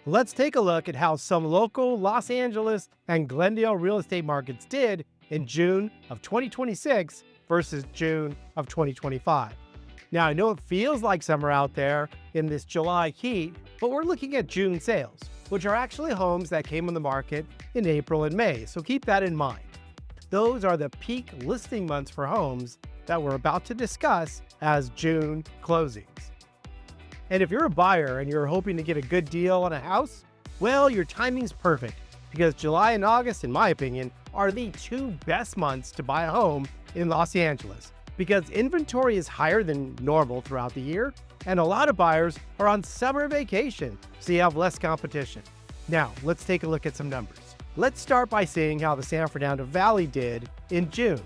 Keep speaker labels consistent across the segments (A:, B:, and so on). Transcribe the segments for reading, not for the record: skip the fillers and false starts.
A: Let's take a look at how some local Los Angeles and Glendale real estate markets did in June of 2026 versus June of 2025. Now, I know it feels like summer out there in this July heat, but we're looking at June sales, which are actually homes that came on the market in April and May, so keep that in mind. Those are the peak listing months for homes that we're about to discuss as June closings. And if you're a buyer and you're hoping to get a good deal on a house, well, your timing's perfect because July and August, in my opinion, are the two best months to buy a home in Los Angeles because inventory is higher than normal throughout the year and a lot of buyers are on summer vacation, so you have less competition. Now, let's take a look at some numbers. Let's start by seeing how the San Fernando Valley did in June.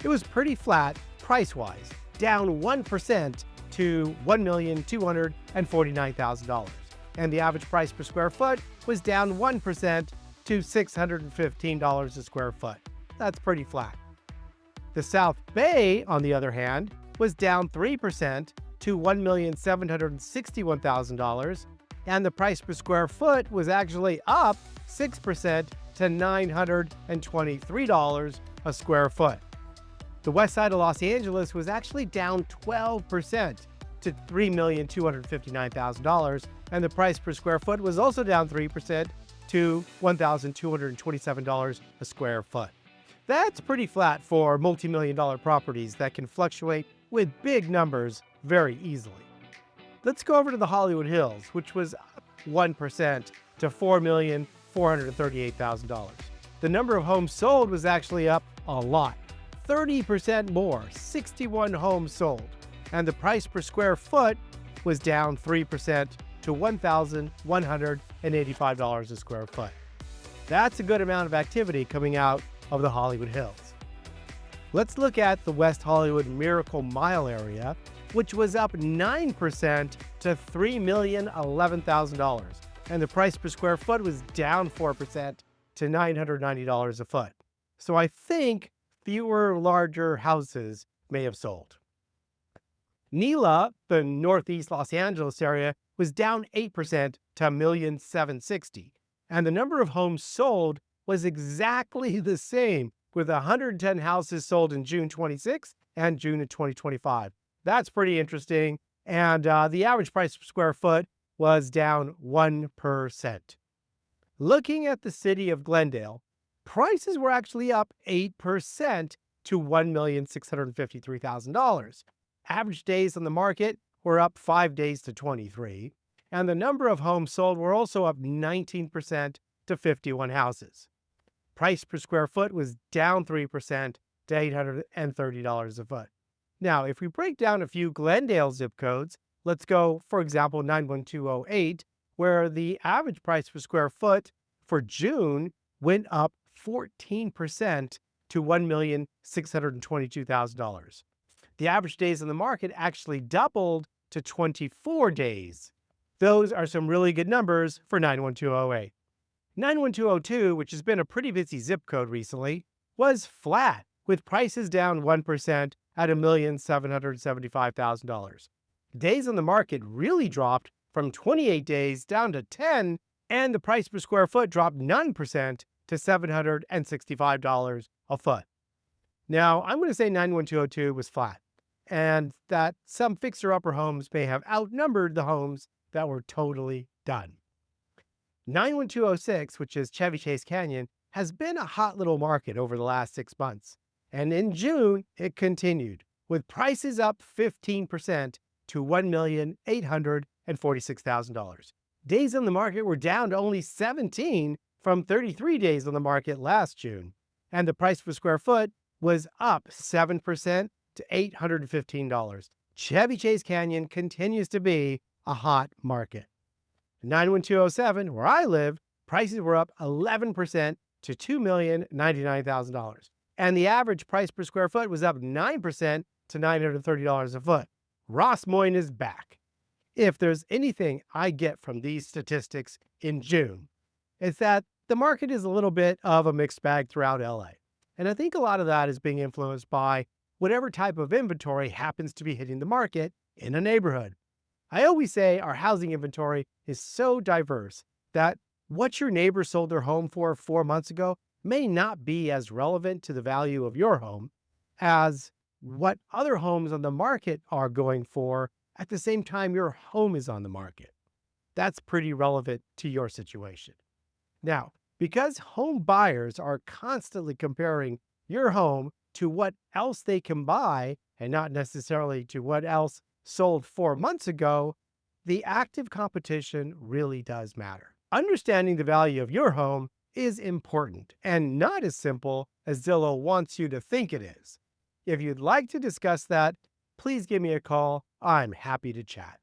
A: It was pretty flat price-wise, down 1% to $1,249,000. And the average price per square foot was down 1% to $615 a square foot. That's pretty flat. The South Bay, on the other hand, was down 3% to $1,761,000, and the price per square foot was actually up 6% to $923 a square foot. The Westside Los Angeles was actually down 12% to $3,259,000, and the price per square foot was also down 3% to $1,227 a square foot. That's pretty flat for multi-million-dollar properties that can fluctuate with big numbers very easily. Let's go over to the Hollywood Hills, which was up 1% to $4,438,000. The number of homes sold was actually up a lot. 30% more, 61 homes sold, and the price per square foot was down 3% to $1,185 a square foot. That's a good amount of activity coming out of the Hollywood Hills. Let's look at the West Hollywood Miracle Mile area, which was up 9% to $3,011,000, and the price per square foot was down 4% to $990 a foot. So I think fewer larger houses may have sold. Nela, the Northeast Los Angeles area, was down 8% to $1,760,000, and the number of homes sold was exactly the same, with 110 houses sold in June 26 and June of 2025. That's pretty interesting, and the average price per square foot was down 1%. Looking at the city of Glendale, prices were actually up 8% to $1,653,000. Average days on the market were up 5 days to 23, and the number of homes sold were also up 19% to 51 houses. Price per square foot was down 3% to $830 a foot. Now, if we break down a few Glendale zip codes, let's go, for example, 91208, where the average price per square foot for June went up 14% to $1,622,000. The average days on the market actually doubled to 24 days. Those are some really good numbers for 91208. 91202, which has been a pretty busy zip code recently, was flat, with prices down 1% at $1,775,000. Days on the market really dropped from 28 days down to 10, and the price per square foot dropped 9% to $765 a foot. Now, I'm going to say 91202 was flat, and that some fixer-upper homes may have outnumbered the homes that were totally done. 91206, which is Chevy Chase Canyon, has been a hot little market over the last 6 months, and in June, it continued, with prices up 15% to $1,846,000. Days on the market were down to only 17 from 33 days on the market last June, and the price per square foot was up 7% to $815. Chevy Chase Canyon continues to be a hot market. 91207, where I live, prices were up 11% to $2,099,000, and the average price per square foot was up 9% to $930 a foot. Rossmoyne is back. If there's anything I get from these statistics in June, it's that the market is a little bit of a mixed bag throughout LA. And I think a lot of that is being influenced by whatever type of inventory happens to be hitting the market in a neighborhood. I always say our housing inventory is so diverse that what your neighbor sold their home for 4 months ago may not be as relevant to the value of your home as what other homes on the market are going for at the same time your home is on the market. That's pretty relevant to your situation. Now, because home buyers are constantly comparing your home to what else they can buy and not necessarily to what else sold 4 months ago, the active competition really does matter. Understanding the value of your home is important and not as simple as Zillow wants you to think it is. If you'd like to discuss that, please give me a call. I'm happy to chat.